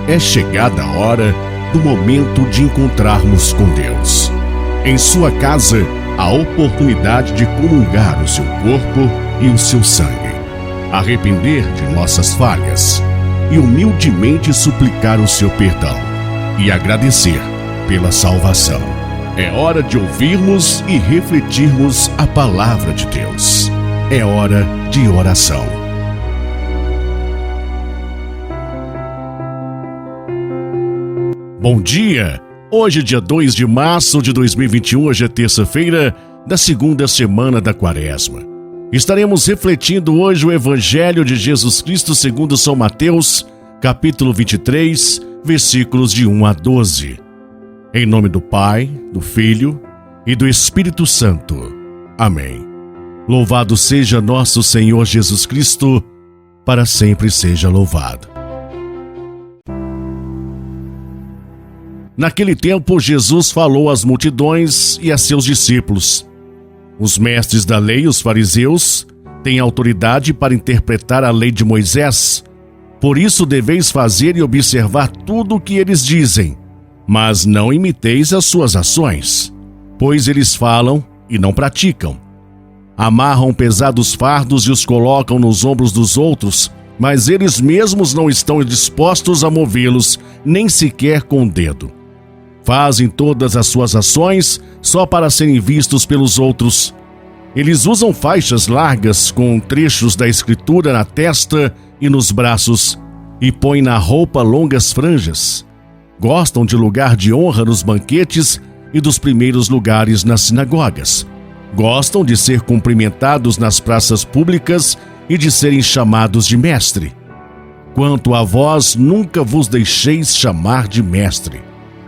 É chegada a hora do momento de encontrarmos com Deus. Em sua casa, a oportunidade de comungar o seu corpo e o seu sangue, arrepender de nossas falhas e humildemente suplicar o seu perdão e agradecer pela salvação. É hora de ouvirmos e refletirmos a palavra de Deus. É hora de oração. Bom dia! Hoje, dia 2 de março de 2021, hoje é terça-feira da segunda semana da Quaresma. Estaremos refletindo hoje o Evangelho de Jesus Cristo segundo São Mateus, capítulo 23, versículos de 1 a 12. Em nome do Pai, do Filho e do Espírito Santo. Amém. Louvado seja nosso Senhor Jesus Cristo, para sempre seja louvado. Naquele tempo, Jesus falou às multidões e a seus discípulos: os mestres da lei, os fariseus, têm autoridade para interpretar a lei de Moisés. Por isso deveis fazer e observar tudo o que eles dizem, mas não imiteis as suas ações, pois eles falam e não praticam. Amarram pesados fardos e os colocam nos ombros dos outros, mas eles mesmos não estão dispostos a movê-los, nem sequer com o dedo. Fazem todas as suas ações só para serem vistos pelos outros. Eles usam faixas largas com trechos da Escritura na testa e nos braços, e põem na roupa longas franjas. Gostam de lugar de honra nos banquetes e dos primeiros lugares nas sinagogas. Gostam de ser cumprimentados nas praças públicas e de serem chamados de mestre. Quanto a vós, nunca vos deixeis chamar de mestre,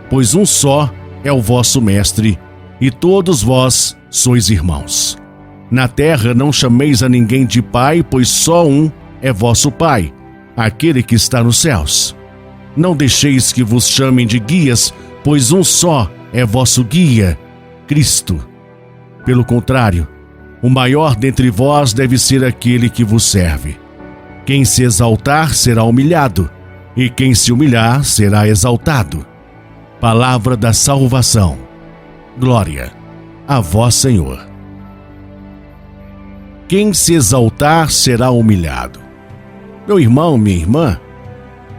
pois um só é o vosso mestre, e todos vós sois irmãos. Na terra não chameis a ninguém de pai, pois só um é vosso Pai, aquele que está nos céus. Não deixeis que vos chamem de guias, pois um só é vosso guia, Cristo. Pelo contrário, o maior dentre vós deve ser aquele que vos serve. Quem se exaltar será humilhado, e quem se humilhar será exaltado. Palavra da salvação. Glória a vós, Senhor. Quem se exaltar será humilhado. Meu irmão, minha irmã,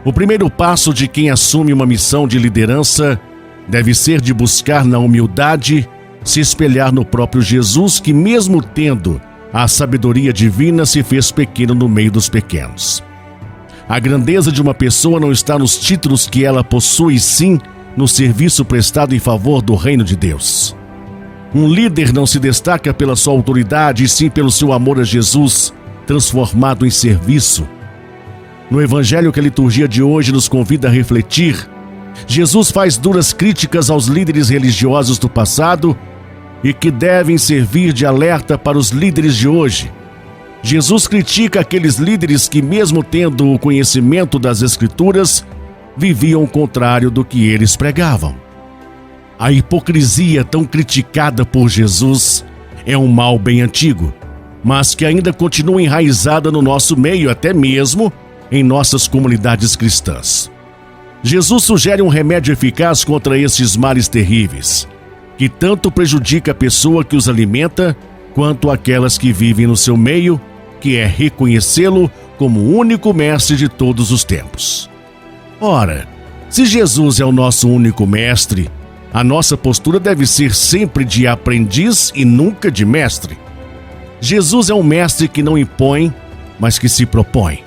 o primeiro passo de quem assume uma missão de liderança deve ser de buscar na humildade se espelhar no próprio Jesus, que mesmo tendo a sabedoria divina se fez pequeno no meio dos pequenos. A grandeza de uma pessoa não está nos títulos que ela possui, sim no serviço prestado em favor do reino de Deus. Um líder não se destaca pela sua autoridade, e sim pelo seu amor a Jesus, transformado em serviço. No evangelho que a liturgia de hoje nos convida a refletir, Jesus faz duras críticas aos líderes religiosos do passado e que devem servir de alerta para os líderes de hoje. Jesus critica aqueles líderes que, mesmo tendo o conhecimento das Escrituras, viviam o contrário do que eles pregavam. A hipocrisia tão criticada por Jesus é um mal bem antigo, mas que ainda continua enraizada no nosso meio, até mesmo em nossas comunidades cristãs. Jesus sugere um remédio eficaz contra esses males terríveis, que tanto prejudica a pessoa que os alimenta, quanto aquelas que vivem no seu meio, que é reconhecê-lo como o único mestre de todos os tempos. Ora, se Jesus é o nosso único mestre, a nossa postura deve ser sempre de aprendiz e nunca de mestre. Jesus é um mestre que não impõe, mas que se propõe.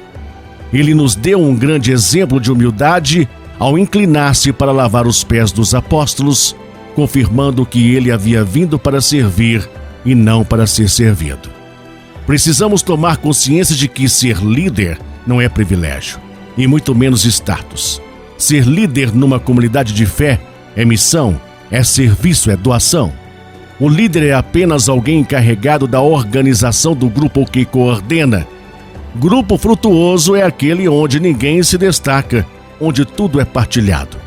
Ele nos deu um grande exemplo de humildade ao inclinar-se para lavar os pés dos apóstolos, confirmando que ele havia vindo para servir e não para ser servido. Precisamos tomar consciência de que ser líder não é privilégio, e muito menos status. Ser líder numa comunidade de fé é missão, é serviço, é doação. O líder é apenas alguém encarregado da organização do grupo que coordena. Grupo frutuoso é aquele onde ninguém se destaca, onde tudo é partilhado.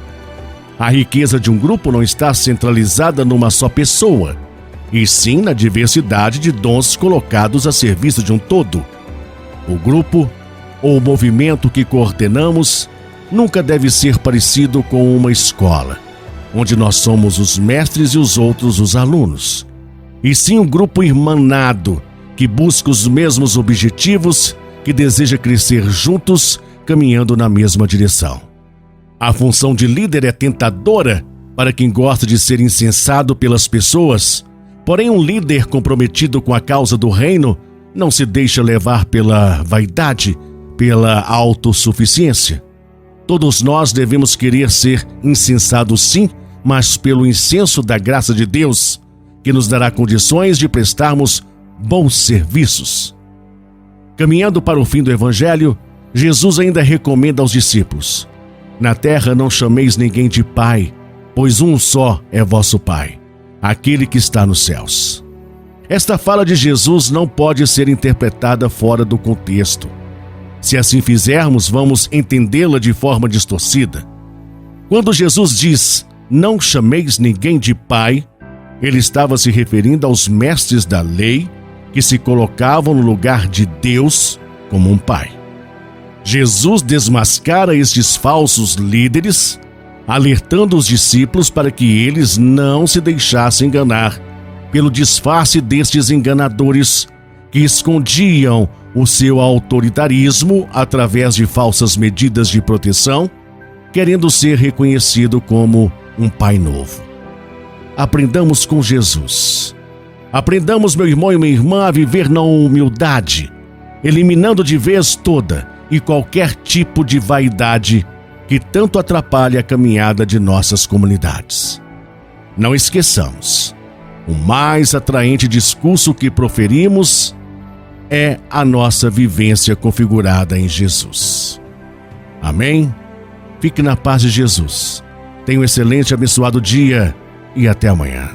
A riqueza de um grupo não está centralizada numa só pessoa, e sim na diversidade de dons colocados a serviço de um todo. O grupo, ou o movimento que coordenamos, nunca deve ser parecido com uma escola, onde nós somos os mestres e os outros os alunos, e sim um grupo irmanado que busca os mesmos objetivos, que deseja crescer juntos, caminhando na mesma direção. A função de líder é tentadora para quem gosta de ser incensado pelas pessoas, porém um líder comprometido com a causa do reino não se deixa levar pela vaidade, pela autossuficiência. Todos nós devemos querer ser incensados sim, mas pelo incenso da graça de Deus, que nos dará condições de prestarmos bons serviços. Caminhando para o fim do Evangelho, Jesus ainda recomenda aos discípulos: na terra não chameis ninguém de pai, pois um só é vosso Pai, aquele que está nos céus. Esta fala de Jesus não pode ser interpretada fora do contexto. Se assim fizermos, vamos entendê-la de forma distorcida. Quando Jesus diz, não chameis ninguém de pai, ele estava se referindo aos mestres da lei que se colocavam no lugar de Deus como um pai. Jesus desmascara estes falsos líderes, alertando os discípulos para que eles não se deixassem enganar pelo disfarce destes enganadores que escondiam o seu autoritarismo através de falsas medidas de proteção, querendo ser reconhecido como um pai novo. Aprendamos com Jesus. Aprendamos, meu irmão e minha irmã, a viver na humildade, eliminando de vez toda e qualquer tipo de vaidade que tanto atrapalha a caminhada de nossas comunidades. Não esqueçamos, o mais atraente discurso que proferimos é a nossa vivência configurada em Jesus. Amém? Fique na paz de Jesus. Tenha um excelente e abençoado dia e até amanhã.